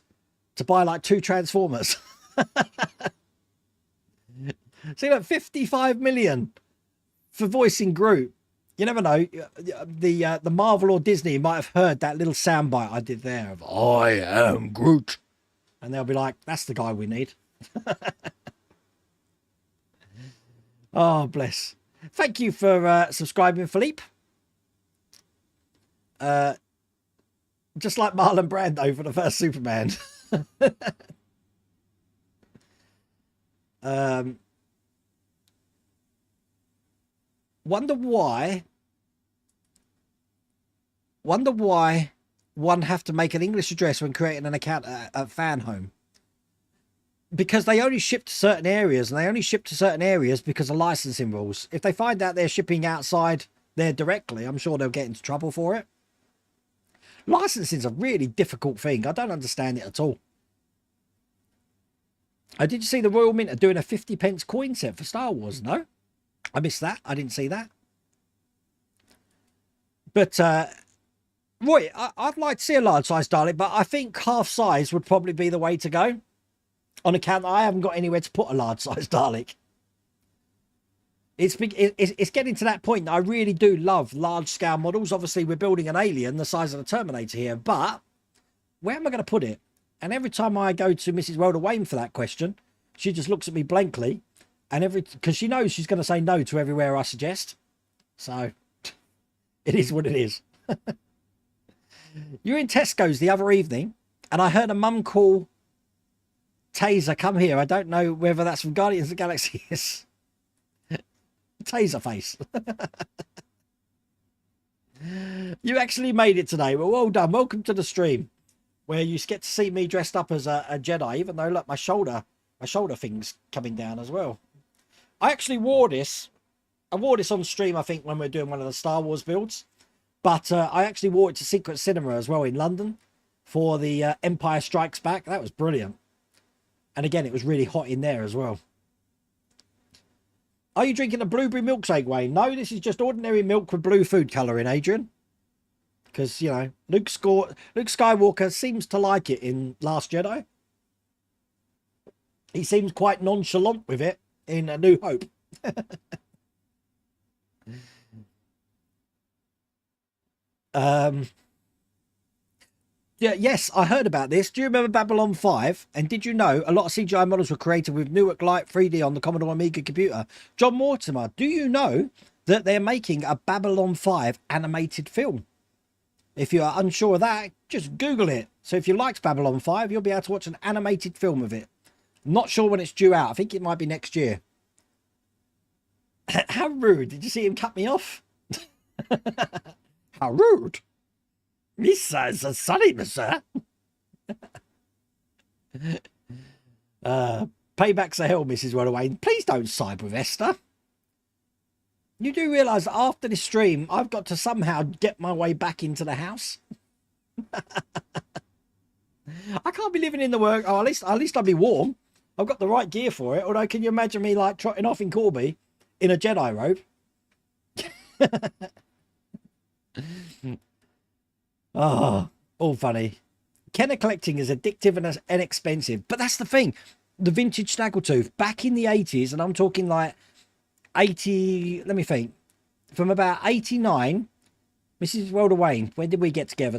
S1: to buy like 2 Transformers. See, like 55 million for voicing Groot. You never know. The Marvel or Disney might have heard that little soundbite I did there of "I am Groot," and they'll be like, "That's the guy we need." Oh, bless. Thank you for subscribing, Philippe. Just like Marlon Brando for the first Superman. Wonder why one have to make an English address when creating an account at Fan Home. Because they only ship to certain areas, and they only ship to certain areas because of licensing rules. If they find out they're shipping outside there directly, I'm sure they'll get into trouble for it. Licensing is a really difficult thing. I don't understand it at all. Did you see the Royal Mint are doing a 50p coin set for Star Wars? No? I missed that. I didn't see that. But, Roy, I'd like to see a large size Dalek, but I think half size would probably be the way to go. On account that I haven't got anywhere to put a large size Dalek. It's getting to that point that I really do love large scale models. Obviously, we're building an alien the size of the Terminator here, but where am I going to put it? And every time I go to Mrs. Rhoda Wayne for that question, she just looks at me blankly. And because she knows she's going to say no to everywhere I suggest. So it is what it is. You were in Tesco's the other evening, and I heard a mum call Taser, come here. I don't know whether that's from Guardians of the Galaxy. Taser face. You actually made it today. Well, well done. Welcome to the stream where you get to see me dressed up as a Jedi, even though look, my shoulder thing's coming down as well. I actually wore this. I wore this on stream, I think, when we were doing one of the Star Wars builds. But I actually wore it to Secret Cinema as well in London for the Empire Strikes Back. That was brilliant. And again, it was really hot in there as well. Are you drinking a blueberry milkshake, Wayne? No, this is just ordinary milk with blue food colouring, Adrian. Because, you know, Luke Skywalker seems to like it in Last Jedi. He seems quite nonchalant with it in A New Hope. Yeah, yes, I heard about this. Do you remember Babylon 5? And did you know a lot of CGI models were created with Newark Light 3D on the Commodore Amiga computer? John Mortimer, do you know that they're making a Babylon 5 animated film? If you are unsure of that, just Google it. So if you liked Babylon 5, you'll be able to watch an animated film of it. Not sure when it's due out. I think it might be next year. How rude. Did you see him cut me off? How rude. Missa sorry, sir. Payback's a hell, Mrs. Wellaway. Please don't side with Esther. You do realise that after this stream, I've got to somehow get my way back into the house. I can't be living in the work. Oh, at least I'll be warm. I've got the right gear for it. Although, can you imagine me like trotting off in Corby in a Jedi robe? Oh, all funny. Kenner collecting is addictive and inexpensive, but that's the thing. The vintage Snaggletooth back in the 80s, and I'm talking like 80. Let me think. From about 89, Mrs. Welder Wayne. When did we get together?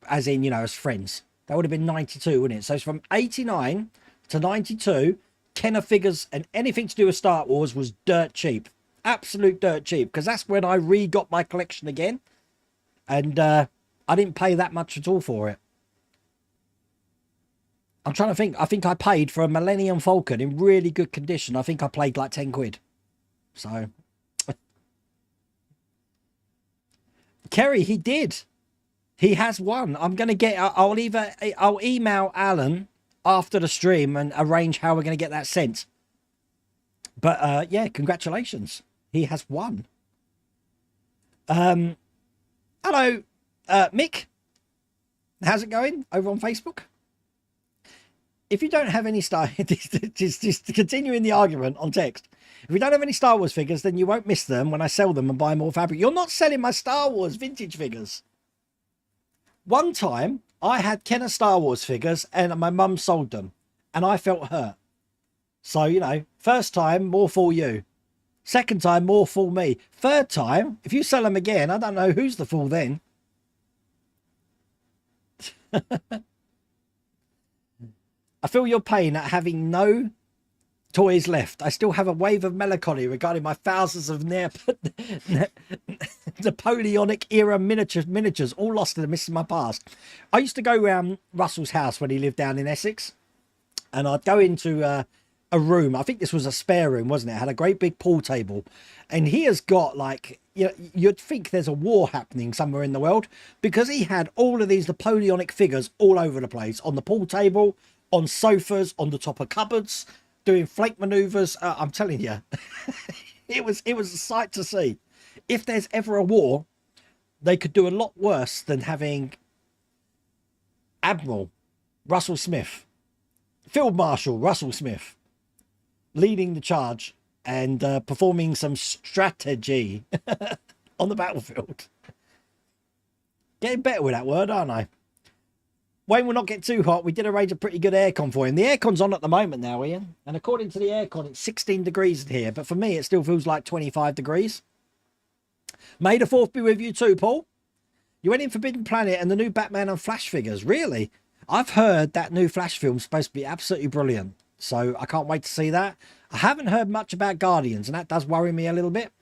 S1: As in, you know, as friends. That would have been 92, wouldn't it? So it's from 89 to 92. Kenner figures and anything to do with Star Wars was dirt cheap, absolute dirt cheap, because that's when I re-got my collection again, and I didn't pay that much at all for it. I'm trying to think. I think I paid for a Millennium Falcon in really good condition. I think I paid like 10 quid. So, Kerry, he did. He has won. I'm going to get, I'll email Alan after the stream and arrange how we're going to get that sent. But yeah, congratulations. He has won. Hello, Mick. How's it going over on Facebook? If you don't have any just continuing the argument on text. If you don't have any Star Wars figures, then you won't miss them when I sell them and buy more fabric. You're not selling my Star Wars vintage figures. One time, I had Kenner Star Wars figures and my mum sold them. And I felt hurt. So, you know, first time, more for you. Second time, more for me. Third time, if you sell them again, I don't know who's the fool then. I feel your pain at having no toys left. I still have a wave of melancholy regarding my thousands of Napoleonic era miniatures all lost in the mist of my past. I used to go around Russell's house when he lived down in Essex, and I'd go into a room. I think this was a spare room, wasn't it? It had a great big pool table, and he has got like, you know, you'd think there's a war happening somewhere in the world, because he had all of these Napoleonic figures all over the place, on the pool table, on sofas, on the top of cupboards, doing flake maneuvers. I'm telling you, it was a sight to see. If there's ever a war, they could do a lot worse than having Admiral Russell Smith, Field Marshal Russell Smith, leading the charge and performing some strategy on the battlefield. Getting better with that word, aren't I? Wayne will not get too hot. We did arrange a pretty good aircon for him. The aircon's on at the moment now, Ian. And according to the aircon, it's 16 degrees in here. But for me, it still feels like 25 degrees. May the 4th be with you too, Paul. You went in Forbidden Planet and the new Batman and Flash figures. Really? I've heard that new Flash film's supposed to be absolutely brilliant. So I can't wait to see that. I haven't heard much about Guardians, and that does worry me a little bit.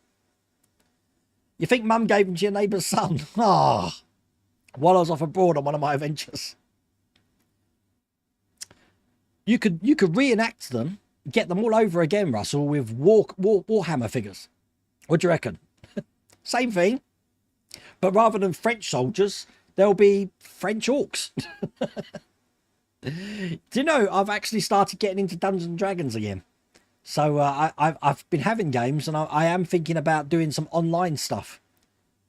S1: You think Mum gave him to your neighbour's son? Ah, oh, while I was off abroad on one of my adventures. You could reenact them, get them all over again, Russell, with Warhammer figures. What do you reckon? Same thing, but rather than French soldiers, there'll be French orcs. Do you know, I've actually started getting into Dungeons and Dragons again. So I've been having games, and I am thinking about doing some online stuff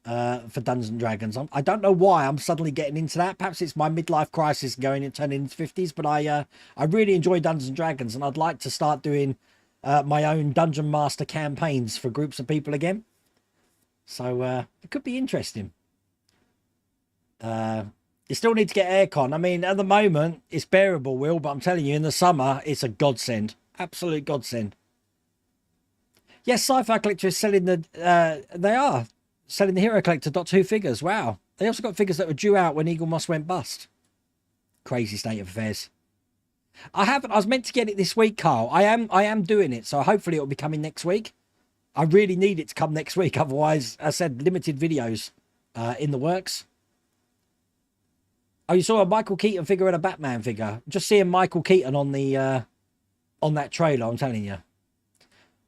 S1: for Dungeons and Dragons. I don't know why I'm suddenly getting into that. Perhaps it's my midlife crisis going and turning into 50s, but I really enjoy Dungeons and Dragons, and I'd like to start doing my own Dungeon Master campaigns for groups of people again. So it could be interesting. You still need to get aircon. I mean, at the moment, it's bearable, Will, but I'm telling you, in the summer, it's a godsend. Absolute godsend. Yes, Sci-Fi Collector is selling they are selling the Hero Collector .2 figures. Wow. They also got figures that were due out when Eagle Moss went bust. Crazy state of affairs. I was meant to get it this week, Carl. I am doing it, so hopefully it'll be coming next week. I really need it to come next week. Otherwise, I said limited videos in the works. Oh, you saw a Michael Keaton figure and a Batman figure. Just seeing Michael Keaton on the on that trailer, I'm telling you.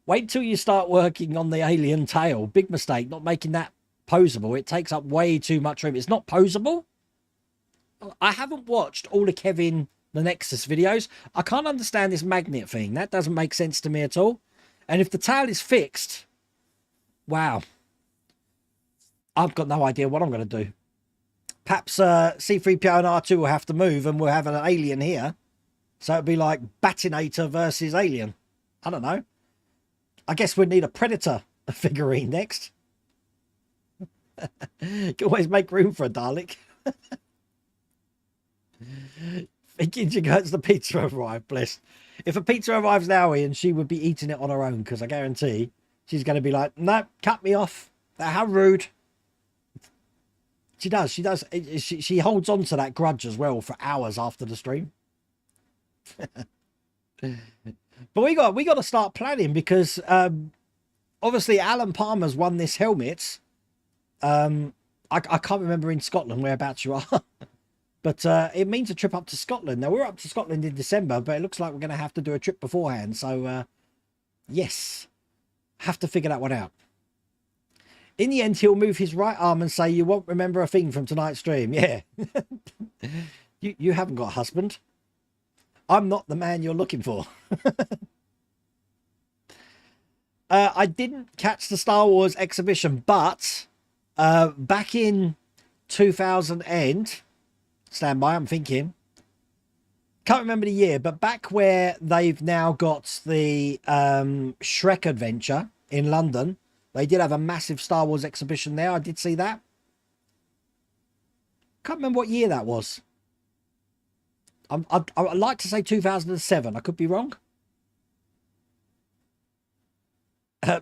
S1: Wait till you start working on the alien tail. Big mistake, not making that posable. It takes up way too much room. It's not posable. I haven't watched all the Kevin the Nexus videos. I can't understand this magnet thing. That doesn't make sense to me at all. And if the tail is fixed, wow. I've got no idea what I'm going to do. Perhaps C-3PO and R2 will have to move and we'll have an alien here. So it'd be like Batinator versus Alien. I don't know. I guess we'd need a Predator figurine next. You can always make room for a Dalek. Thinking she goes, the pizza arrived, bless. If a pizza arrives now, Ian, she would be eating it on her own, because I guarantee she's going to be like, no, cut me off. How rude. She does. She holds on to that grudge as well for hours after the stream. But we got to start planning, because obviously Alan Palmer's won this helmet. I can't remember in Scotland whereabouts you are. But it means a trip up to Scotland. Now, we're up to Scotland in December, but it looks like we're going to have to do a trip beforehand. So, yes, have to figure that one out. In the end, he'll move his right arm and say, you won't remember a thing from tonight's stream. Yeah. you haven't got a husband. I'm not the man you're looking for. I didn't catch the Star Wars exhibition, but back in 2000 and... Stand by, I'm thinking. Can't remember the year, but back where they've now got the Shrek adventure in London, they did have a massive Star Wars exhibition there. I did see that. Can't remember what year that was. I'd like to say 2007. I could be wrong.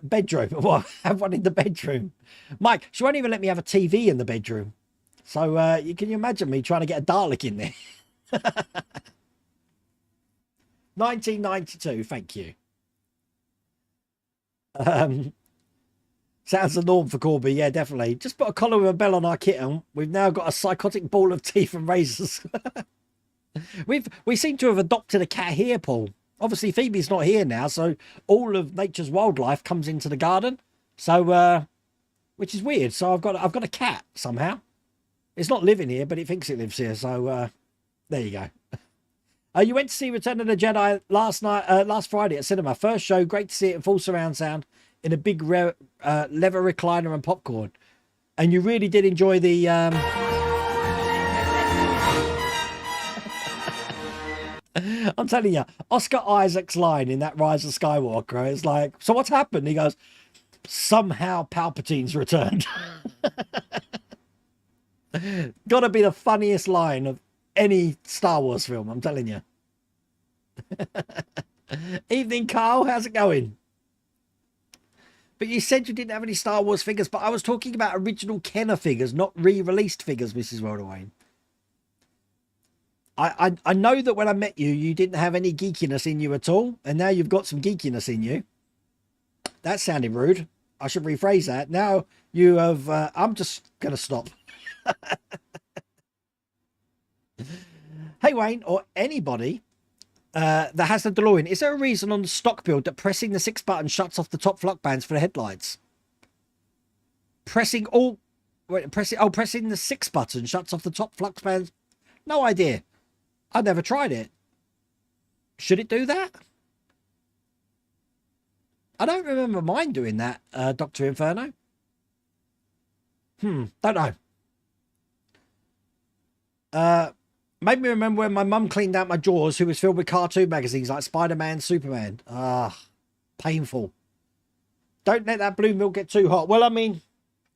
S1: Bedroom. Well, I have one in the bedroom. Mike, she won't even let me have a TV in the bedroom. So can you imagine me trying to get a Dalek in there? 1992, thank you. Sounds the norm for Corby, yeah, definitely. Just put a collar with a bell on our kitten. We've now got a psychotic ball of teeth and razors. we seem to have adopted a cat here, Paul. Obviously, Phoebe's not here now, so all of nature's wildlife comes into the garden. So, which is weird. So I've got a cat somehow. It's not living here, but it thinks it lives here. So there you go. You went to see Return of the Jedi last Friday at cinema. First show, great to see it in full surround sound in a big leather recliner and popcorn. And you really did enjoy the... I'm telling you, Oscar Isaac's line in that Rise of Skywalker is like, so what's happened? He goes, somehow Palpatine's returned. Gotta be the funniest line of any Star Wars film, I'm telling you. Evening, Carl. How's it going? But you said you didn't have any Star Wars figures, but I was talking about original Kenner figures, not re-released figures, Mrs. Wildawayne. I know that when I met you, you didn't have any geekiness in you at all, and now you've got some geekiness in you. That sounded rude. I should rephrase that. Now you have... I'm just going to stop. Hey Wayne, or anybody that has the DeLorean, is there a reason on the stock build that pressing the 6 button shuts off the top flock bands for the headlights? Pressing the 6 button shuts off the top flux bands? No idea. I've never tried it. Should it do that? I don't remember mine doing that, Dr. Inferno. Don't know. Made me remember when my mum cleaned out my drawers, who was filled with cartoon magazines like Spider-Man, Superman. Painful. Don't let that blue milk get too hot. Well, I mean,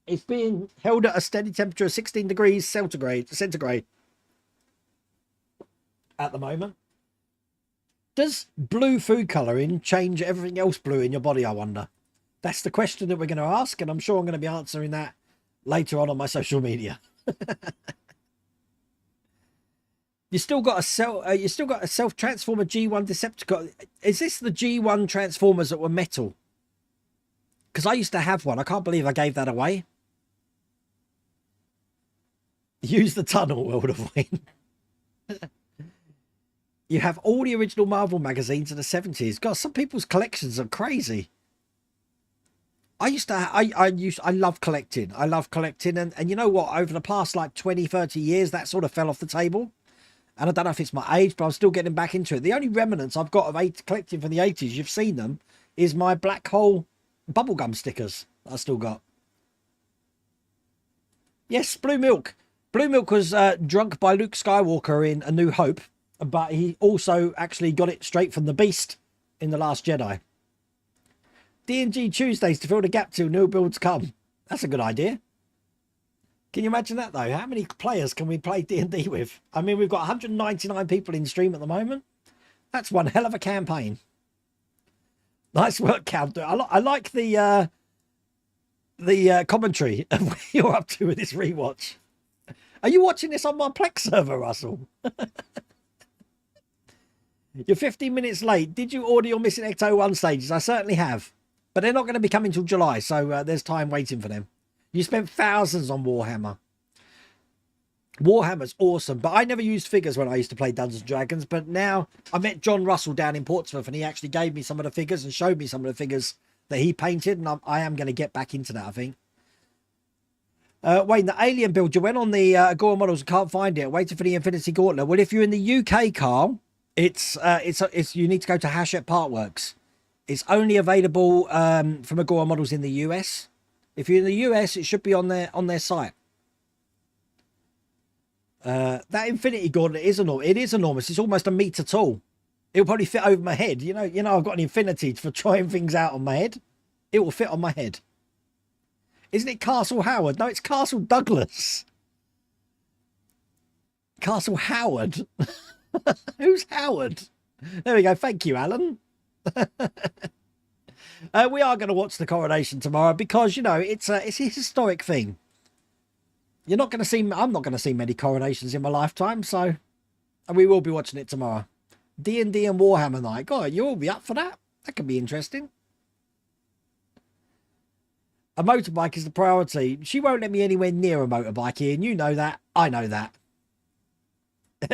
S1: it's being held at a steady temperature of 16 degrees centigrade at the moment. Does blue food colouring change everything else blue in your body, I wonder? That's the question that we're going to ask, and I'm sure I'm going to be answering that later on my social media. You still got a self-transformer G1 Decepticon. Is this the G1 Transformers that were metal? Because I used to have one. I can't believe I gave that away. Use the tunnel, World of Wayne. You have all the original Marvel magazines in the 70s. God, some people's collections are crazy. I love collecting. I love collecting. And you know what? Over the past like 20, 30 years, that sort of fell off the table. And I don't know if it's my age, but I'm still getting back into it. The only remnants I've got of collecting from the 80s, you've seen them, is my black hole bubblegum stickers I still got. Yes, Blue Milk. Blue Milk was drunk by Luke Skywalker in A New Hope, but he also actually got it straight from the Beast in The Last Jedi. D&G Tuesdays to fill the gap till new builds come. That's a good idea. Can you imagine that, though? How many players can we play D&D with? I mean, we've got 199 people in stream at the moment. That's one hell of a campaign. Nice work, Count. I like the commentary of what you're up to with this rewatch. Are you watching this on my Plex server, Russell? You're 15 minutes late. Did you order your Missing Ecto 1 stages? I certainly have. But they're not going to be coming till July, so there's time waiting for them. You spent thousands on Warhammer. Warhammer's awesome, but I never used figures when I used to play Dungeons and Dragons. But now I met John Russell down in Portsmouth, and he actually gave me some of the figures and showed me some of the figures that he painted, and I am going to get back into that, I think. Wayne, the Alien build, you went on the Agora models and can't find it. Waiting for the Infinity Gauntlet. Well, if you're in the UK, Carl, it's you need to go to Hachette Partworks. It's only available from Agora models in the US. If you're in the US, it should be on their site. That Infinity Gauntlet is enormous. It is enormous. It's almost a meter tall. It'll probably fit over my head. You know, I've got an Infinity for trying things out on my head. It will fit on my head. Isn't it Castle Howard? No, it's Castle Douglas. Castle Howard. Who's Howard? There we go. Thank you, Alan. We are going to watch the coronation tomorrow because, it's a historic thing. I'm not going to see many coronations in my lifetime, so and we will be watching it tomorrow. D&D and Warhammer night. God, you'll be up for that? That could be interesting. A motorbike is the priority. She won't let me anywhere near a motorbike, Ian. You know that. I know that.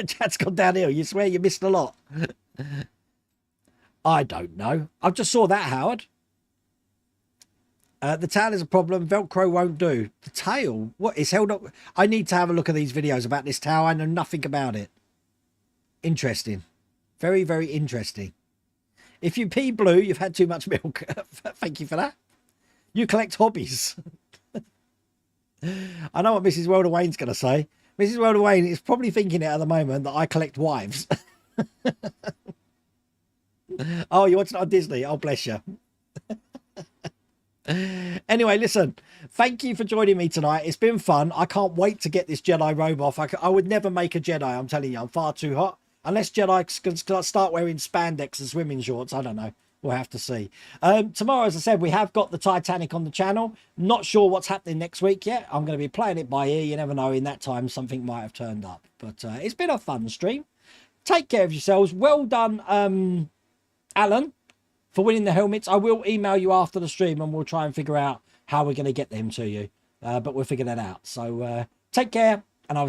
S1: Chat's gone downhill. You swear you missed a lot. I don't know. I just saw that, Howard. The tail is a problem. Velcro won't do. The tail? What? It's held up. I need to have a look at these videos about this tail. I know nothing about it. Interesting. Very, very interesting. If you pee blue, you've had too much milk. Thank you for that. You collect hobbies. I know what Mrs. Welder Wayne's going to say. Mrs. Welder Wayne is probably thinking it at the moment that I collect wives. Oh, you're watching it on Disney? Oh, bless you. Anyway, listen, thank you for joining me tonight. It's been fun. I can't wait to get this Jedi robe off. I would never make a Jedi. I'm telling you, I'm far too hot. Unless Jedi can start wearing spandex and swimming shorts. I don't know. We'll have to see. Tomorrow, as I said, we have got the Titanic on the channel. Not sure what's happening next week yet. I'm going to be playing it by ear. You never know. In that time, something might have turned up. But it's been a fun stream. Take care of yourselves. Well done, Alan, for winning the helmets. I will email you after the stream and we'll try and figure out how we're going to get them to you. But we'll figure that out. So take care and I'll see you.